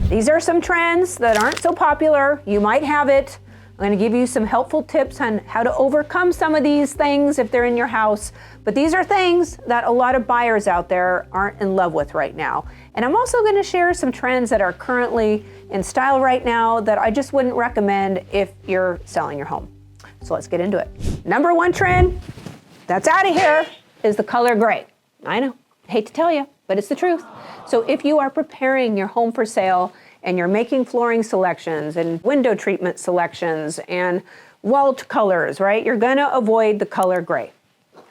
These are some trends that aren't so popular. You might have it. I'm going to give you some helpful tips on how to overcome some of these things if they're in your house. But these are things that a lot of buyers out there aren't in love with right now. And I'm also going to share some trends that are currently in style right now that I just wouldn't recommend if you're selling your home. So let's get into it. Number one trend that's out of here is the color gray. I know, I hate to tell you, but it's the truth. So if you are preparing your home for sale and you're making flooring selections and window treatment selections and wall colors, right? You're gonna avoid the color gray.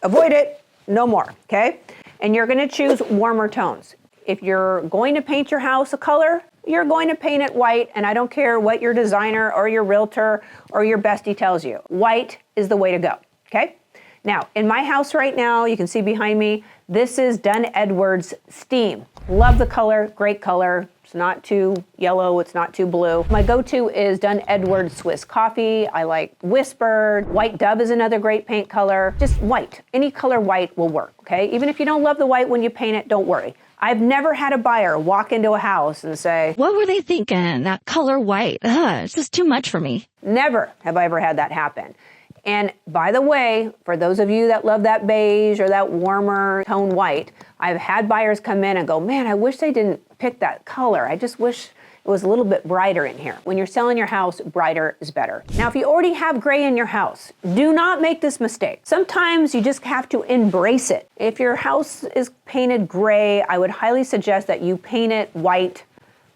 Avoid it, no more, okay? And you're gonna choose warmer tones. If you're going to paint your house a color, you're going to paint it white, and I don't care what your designer or your realtor or your bestie tells you. White is the way to go, okay? Now, in my house right now, you can see behind me, this is Dunn Edwards Steam. Love the color, great color. It's not too yellow, it's not too blue. My go-to is Dunn Edwards Swiss Coffee. I like Whisper. White Dove is another great paint color. Just white, any color white will work, okay? Even if you don't love the white when you paint it, don't worry. I've never had a buyer walk into a house and say, "What were they thinking? That color white, it's just too much for me." Never have I ever had that happen. And by the way, for those of you that love that beige or that warmer tone white, I've had buyers come in and go, "Man, I wish they didn't pick that color. I just wish it was a little bit brighter in here." When you're selling your house, brighter is better. Now, if you already have gray in your house, do not make this mistake. Sometimes you just have to embrace it. If your house is painted gray, I would highly suggest that you paint it white,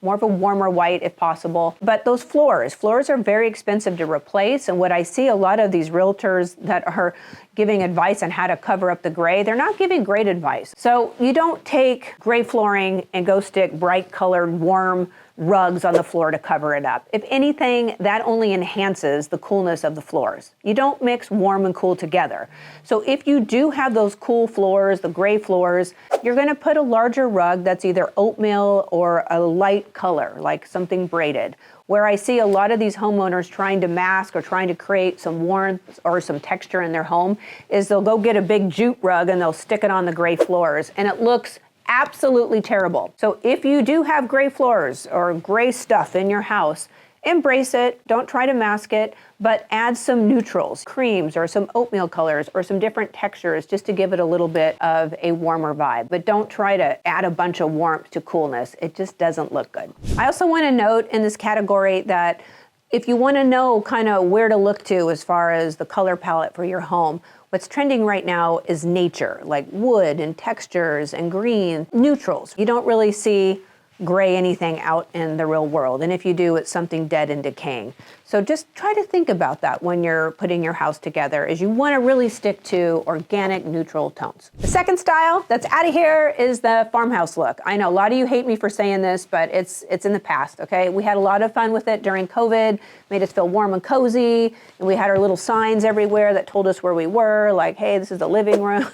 more of a warmer white if possible. But those floors are very expensive to replace. And what I see a lot of these realtors that are giving advice on how to cover up the gray, they're not giving great advice. So you don't take gray flooring and go stick bright colored, warm rugs on the floor to cover it up. If anything, that only enhances the coolness of the floors. You don't mix warm and cool together. So if you do have those cool floors, the gray floors, you're gonna put a larger rug that's either oatmeal or a light color, like something braided. Where I see a lot of these homeowners trying to mask or trying to create some warmth or some texture in their home is they'll go get a big jute rug and they'll stick it on the gray floors, and it looks absolutely terrible. So if you do have gray floors or gray stuff in your house, embrace it. Don't try to mask it, but add some neutrals, creams, or some oatmeal colors, or some different textures just to give it a little bit of a warmer vibe. But don't try to add a bunch of warmth to coolness. It just doesn't look good. I also want to note in this category that if you want to know kind of where to look to as far as the color palette for your home, what's trending right now is nature, like wood and textures and green, neutrals. You don't really see gray anything out in the real world. And if you do, it's something dead and decaying. So just try to think about that when you're putting your house together, is you want to really stick to organic, neutral tones. The second style that's out of here is the farmhouse look. I know a lot of you hate me for saying this, but it's in the past, okay? We had a lot of fun with it during COVID, made us feel warm and cozy, and we had our little signs everywhere that told us where we were, like, hey, this is the living room,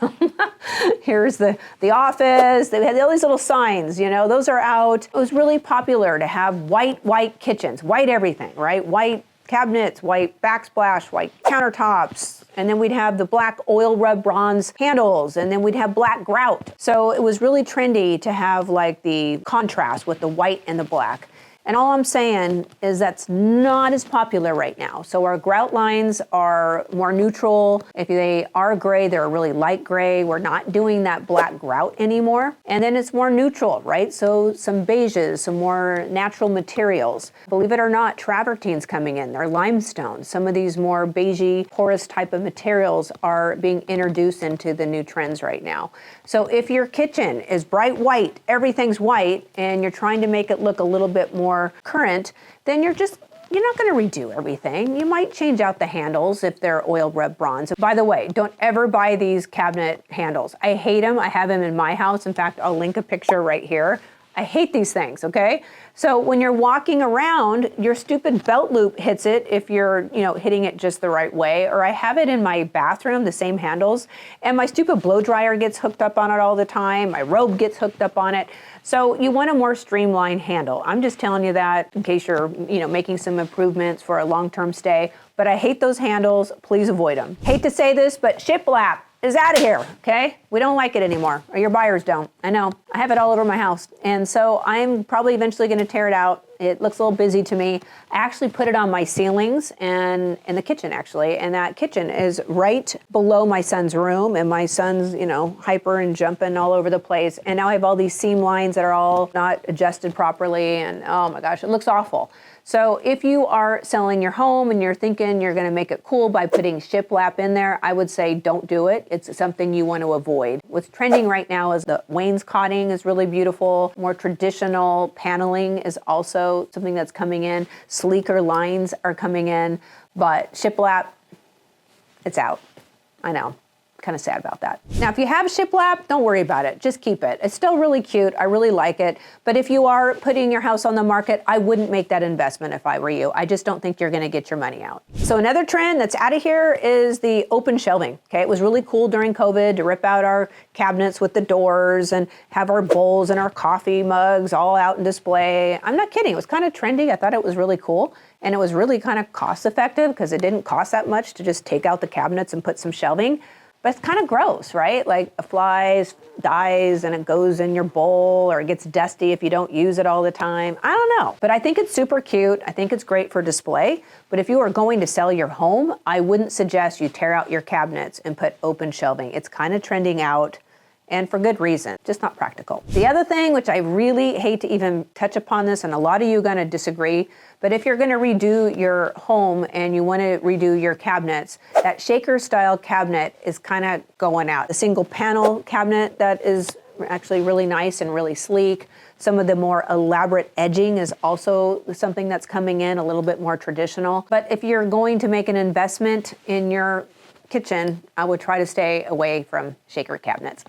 here's the office. They had all these little signs, you know, those are out. It was really popular to have white kitchens, white everything, right? White cabinets, white backsplash, white countertops, and then we'd have the black oil rub bronze handles, and then we'd have black grout. So it was really trendy to have like the contrast with the white and the black. And all I'm saying is that's not as popular right now. So our grout lines are more neutral. If they are gray, they're really light gray. We're not doing that black grout anymore. And then it's more neutral, right? So some beiges, some more natural materials. Believe it or not, travertine's coming in. They're limestone. Some of these more beigey, porous type of materials are being introduced into the new trends right now. So if your kitchen is bright white, everything's white, and you're trying to make it look a little bit more current, then you're not going to redo everything. You might change out the handles if they're oil rub bronze. By the way, don't ever buy these cabinet handles. I hate them. I have them in my house. In fact, I'll link a picture right here. I hate these things, okay? So when you're walking around, your stupid belt loop hits it if you're, hitting it just the right way. Or I have it in my bathroom, the same handles, and my stupid blow dryer gets hooked up on it all the time. My robe gets hooked up on it. So you want a more streamlined handle. I'm just telling you that in case you're, making some improvements for a long-term stay. But I hate those handles. Please avoid them. Hate to say this, but shiplap is out of here, okay? We don't like it anymore, or your buyers don't. I know. I have it all over my house. And so I'm probably eventually going to tear it out It looks a little busy to me. I actually put it on my ceilings and in the kitchen actually, and that kitchen is right below my son's room, and my son's, hyper and jumping all over the place. And now I have all these seam lines that are all not adjusted properly, and oh my gosh, it looks awful. So if you are selling your home and you're thinking you're going to make it cool by putting shiplap in there, I would say don't do it. It's something you want to avoid. What's trending right now is the wainscoting is really beautiful. More traditional paneling is also something that's coming in. Sleeker lines are coming in, but shiplap, it's out. I know. Kind of sad about that. Now, if you have shiplap, don't worry about it. Just keep it. It's still really cute. I really like it. But if you are putting your house on the market, I wouldn't make that investment if I were you. I just don't think you're going to get your money out. So another trend that's out of here is the open shelving. Okay, it was really cool during COVID to rip out our cabinets with the doors and have our bowls and our coffee mugs all out in display. I'm not kidding. It was kind of trendy. I thought it was really cool. And it was really kind of cost effective because it didn't cost that much to just take out the cabinets and put some shelving. But it's kind of gross, right? Like a fly dies and it goes in your bowl, or it gets dusty if you don't use it all the time. I don't know. But I think it's super cute. I think it's great for display. But if you are going to sell your home, I wouldn't suggest you tear out your cabinets and put open shelving. It's kind of trending out. And for good reason, just not practical. The other thing, which I really hate to even touch upon this, and a lot of you are gonna disagree, but if you're gonna redo your home and you wanna redo your cabinets, that shaker style cabinet is kind of going out. The single panel cabinet that is actually really nice and really sleek. Some of the more elaborate edging is also something that's coming in, a little bit more traditional. But if you're going to make an investment in your kitchen, I would try to stay away from shaker cabinets.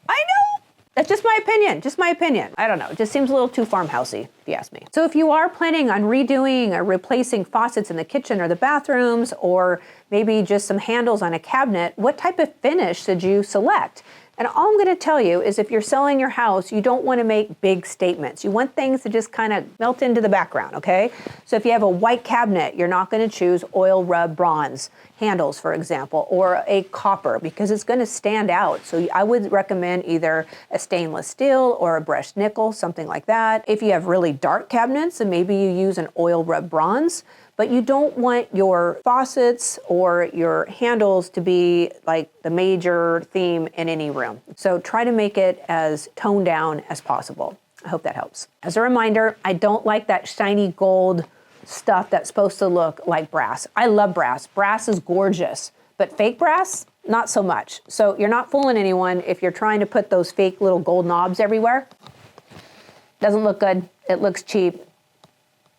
I know! That's just my opinion, I don't know, it just seems a little too farmhousey, if you ask me. So if you are planning on redoing or replacing faucets in the kitchen or the bathrooms, or maybe just some handles on a cabinet, what type of finish should you select? And all I'm gonna tell you is if you're selling your house, you don't wanna make big statements. You want things to just kind of melt into the background, okay? So if you have a white cabinet, you're not gonna choose oil rub bronze handles, for example, or a copper, because it's gonna stand out. So I would recommend either a stainless steel or a brushed nickel, something like that. If you have really dark cabinets, then maybe you use an oil rub bronze. But you don't want your faucets or your handles to be like the major theme in any room. So try to make it as toned down as possible. I hope that helps. As a reminder, I don't like that shiny gold stuff that's supposed to look like brass. I love brass. Brass is gorgeous, but fake brass, not so much. So you're not fooling anyone if you're trying to put those fake little gold knobs everywhere. Doesn't look good. It looks cheap.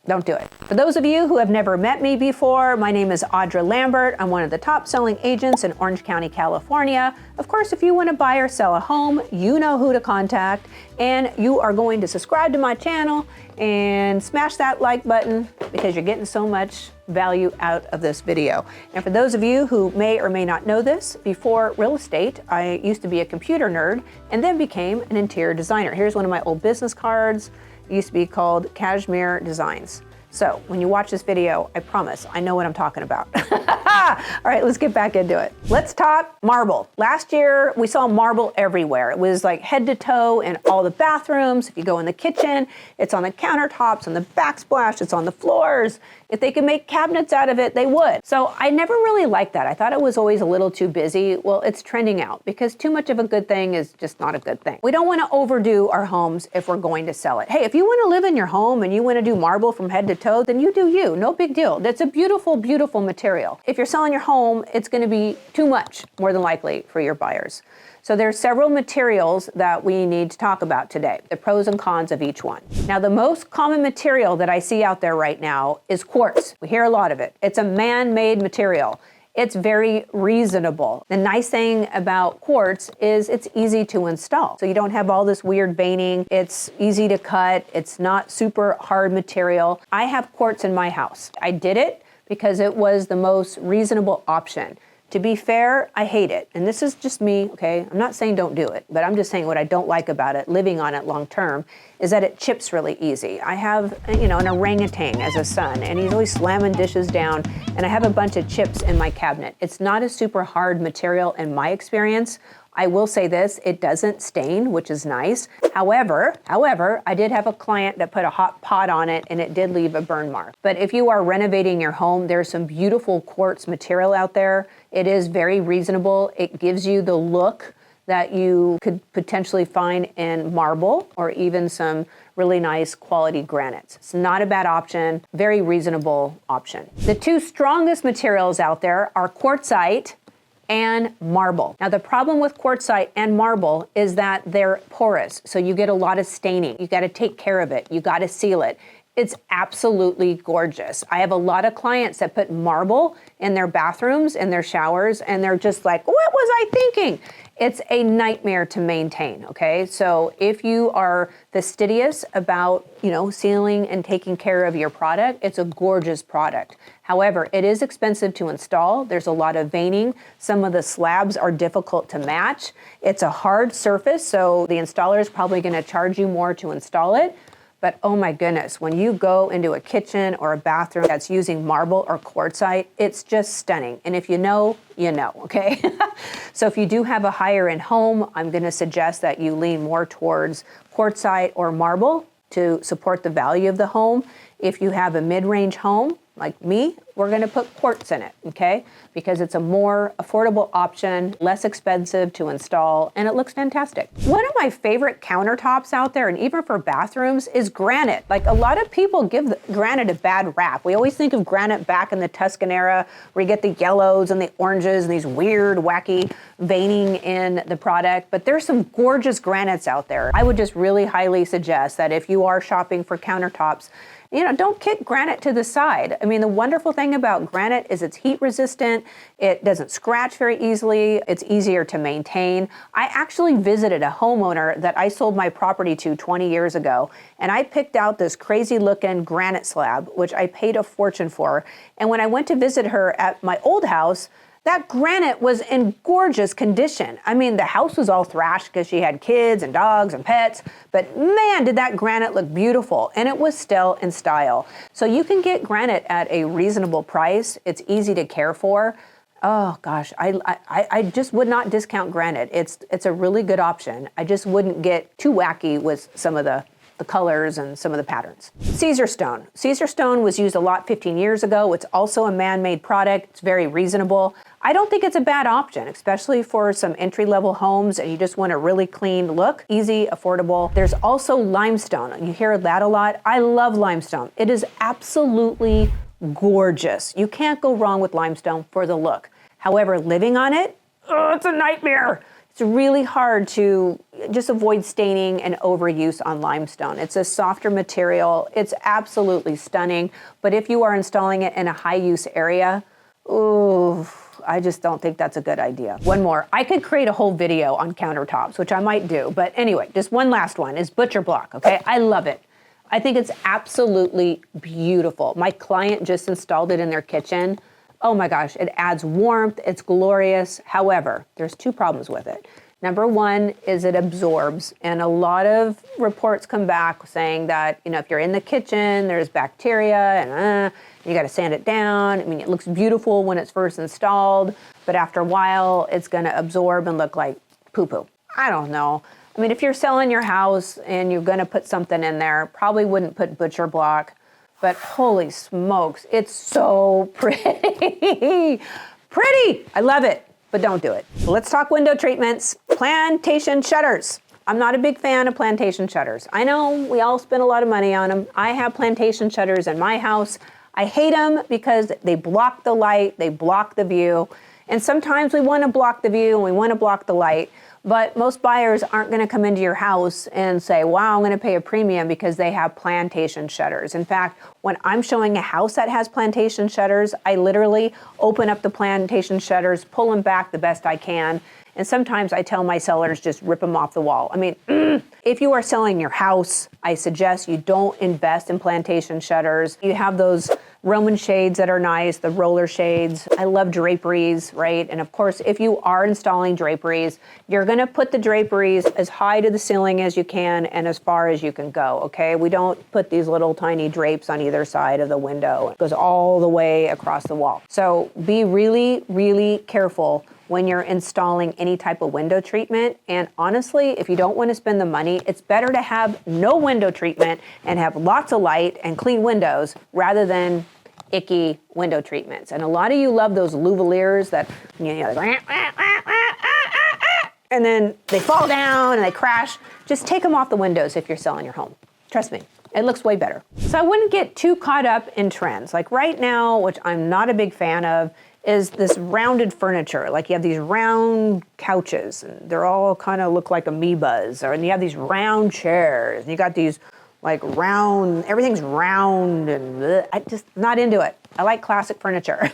Don't do it. For those of you who have never met me before, my name is Audra Lambert. I'm one of the top selling agents in Orange County, California. Of course, if you want to buy or sell a home, you know who to contact, and you are going to subscribe to my channel and smash that like button because you're getting so much value out of this video. And for those of you who may or may not know this, before real estate, I used to be a computer nerd and then became an interior designer. Here's one of my old business cards. It used to be called Cashmere Designs. So when you watch this video, I promise I know what I'm talking about. All right, let's get back into it. Let's talk marble. Last year, we saw marble everywhere. It was like head to toe in all the bathrooms. If you go in the kitchen, it's on the countertops, on the backsplash, it's on the floors. If they could make cabinets out of it, they would. So I never really liked that. I thought it was always a little too busy. Well, it's trending out because too much of a good thing is just not a good thing. We don't want to overdo our homes if we're going to sell it. Hey, if you want to live in your home and you want to do marble from head to toe, then you do you. No big deal. That's a beautiful, beautiful material. If you're selling your home, it's going to be too much, more than likely, for your buyers. So there's several materials that we need to talk about today, the pros and cons of each one. Now, the most common material that I see out there right now is quartz. We hear a lot of it. It's a man-made material. It's very reasonable. The nice thing about quartz is it's easy to install. So you don't have all this weird veining. It's easy to cut. It's not super hard material. I have quartz in my house. I did it because it was the most reasonable option. To be fair, I hate it. And this is just me, okay? I'm not saying don't do it, but I'm just saying what I don't like about it, living on it long term, is that it chips really easy. I have, an orangutan as a son, and he's always slamming dishes down, and I have a bunch of chips in my cabinet. It's not a super hard material in my experience. I will say this, it doesn't stain, which is nice. However, I did have a client that put a hot pot on it and it did leave a burn mark. But if you are renovating your home, there's some beautiful quartz material out there. It is very reasonable. It gives you the look that you could potentially find in marble or even some really nice quality granites. It's not a bad option, very reasonable option. The two strongest materials out there are quartzite and marble. Now the problem with quartzite and marble is that they're porous, so you get a lot of staining. You gotta take care of it, you gotta seal it. It's absolutely gorgeous. I have a lot of clients that put marble in their bathrooms, in their showers, and they're just like, what was I thinking? It's a nightmare to maintain, okay? So if you are fastidious about, sealing and taking care of your product, it's a gorgeous product. However, it is expensive to install. There's a lot of veining. Some of the slabs are difficult to match. It's a hard surface, so the installer is probably gonna charge you more to install it. But oh my goodness, when you go into a kitchen or a bathroom that's using marble or quartzite, it's just stunning. And if you know, you know, okay? So if you do have a higher end home, I'm gonna suggest that you lean more towards quartzite or marble to support the value of the home. If you have a mid-range home, like me, we're gonna put quartz in it, okay? Because it's a more affordable option, less expensive to install, and it looks fantastic. One of my favorite countertops out there, and even for bathrooms, is granite. Like, a lot of people give granite a bad rap. We always think of granite back in the Tuscan era, where you get the yellows and the oranges and these weird, wacky veining in the product, but there's some gorgeous granites out there. I would just really highly suggest that if you are shopping for countertops, don't kick granite to the side. I mean, the wonderful thing about granite is it's heat resistant, it doesn't scratch very easily, it's easier to maintain. I actually visited a homeowner that I sold my property to 20 years ago, and I picked out this crazy looking granite slab, which I paid a fortune for. And when I went to visit her at my old house, that granite was in gorgeous condition. I mean, the house was all thrashed because she had kids and dogs and pets, but man, did that granite look beautiful, and it was still in style. So you can get granite at a reasonable price. It's easy to care for. Oh gosh, I just would not discount granite. It's a really good option. I just wouldn't get too wacky with some of the colors and some of the patterns. Caesar stone. Caesar stone was used a lot 15 years ago. It's also a man-made product. It's very reasonable. I don't think it's a bad option, especially for some entry-level homes and you just want a really clean look, easy, affordable. There's also limestone. You hear that a lot. I love limestone. It is absolutely gorgeous. You can't go wrong with limestone for the look. However, living on it, it's a nightmare. It's really hard to just avoid staining and overuse on limestone. It's a softer material. It's absolutely stunning. But if you are installing it in a high-use area, ooh, I just don't think that's a good idea. One more. I could create a whole video on countertops, which I might do. But anyway, just one last one is butcher block, okay? I love it. I think it's absolutely beautiful. My client just installed it in their kitchen. Oh my gosh, it adds warmth, it's glorious. However, there's two problems with it. Number one is it absorbs, and a lot of reports come back saying that, if you're in the kitchen, there's bacteria, and you gotta sand it down. I mean, it looks beautiful when it's first installed, but after a while, it's gonna absorb and look like poo-poo. I don't know. I mean, if you're selling your house and you're gonna put something in there, probably wouldn't put butcher block. But holy smokes, it's so pretty. Pretty, I love it, but don't do it. Let's talk window treatments. Plantation shutters. I'm not a big fan of plantation shutters. I know we all spend a lot of money on them. I have plantation shutters in my house. I hate them because they block the light, they block the view. And sometimes we want to block the view and we want to block the light. But most buyers aren't going to come into your house and say, wow, I'm going to pay a premium because they have plantation shutters. In fact, when I'm showing a house that has plantation shutters, I literally open up the plantation shutters, pull them back the best I can. And sometimes I tell my sellers, just rip them off the wall. I mean, if you are selling your house, I suggest you don't invest in plantation shutters. You have those Roman shades that are nice, the roller shades. I love draperies, right? And of course, if you are installing draperies, you're gonna put the draperies as high to the ceiling as you can and as far as you can go, okay? We don't put these little tiny drapes on either side of the window. It goes all the way across the wall. So be really, really careful when you're installing any type of window treatment. And honestly, if you don't want to spend the money, it's better to have no window treatment and have lots of light and clean windows rather than icky window treatments. And a lot of you love those louvaliers that, you know, like, and then they fall down and they crash. Just take them off the windows if you're selling your home. Trust me, it looks way better. So I wouldn't get too caught up in trends. Like right now, which I'm not a big fan of, is this rounded furniture. Like you have these round couches and they're all kind of look like amoebas, and you have these round chairs and you got these like round, everything's round, and I just not into it. I like classic furniture.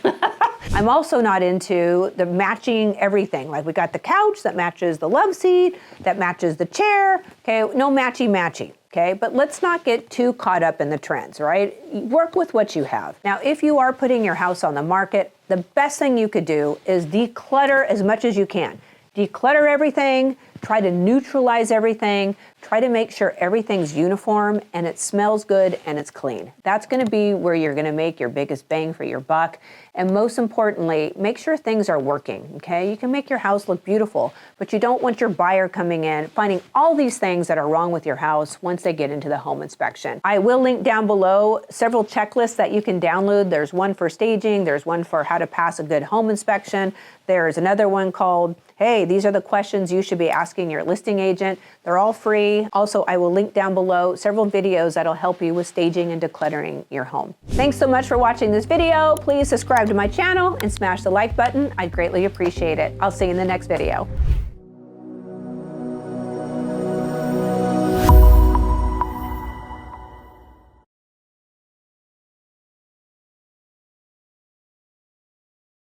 I'm also not into the matching everything. Like we got the couch that matches the love seat, that matches the chair. Okay, no matchy-matchy. Okay, but let's not get too caught up in the trends, right? Work with what you have. Now, if you are putting your house on the market, the best thing you could do is declutter as much as you can. Declutter everything, try to neutralize everything, try to make sure everything's uniform and it smells good and it's clean. That's gonna be where you're gonna make your biggest bang for your buck. And most importantly, make sure things are working, okay? You can make your house look beautiful, but you don't want your buyer coming in, finding all these things that are wrong with your house once they get into the home inspection. I will link down below several checklists that you can download. There's one for staging, there's one for how to pass a good home inspection. There's another one called, hey, these are the questions you should be asking your listing agent. They're all free. Also, I will link down below several videos that'll help you with staging and decluttering your home. Thanks so much for watching this video. Please subscribe to my channel and smash the like button. I'd greatly appreciate it. I'll see you in the next video.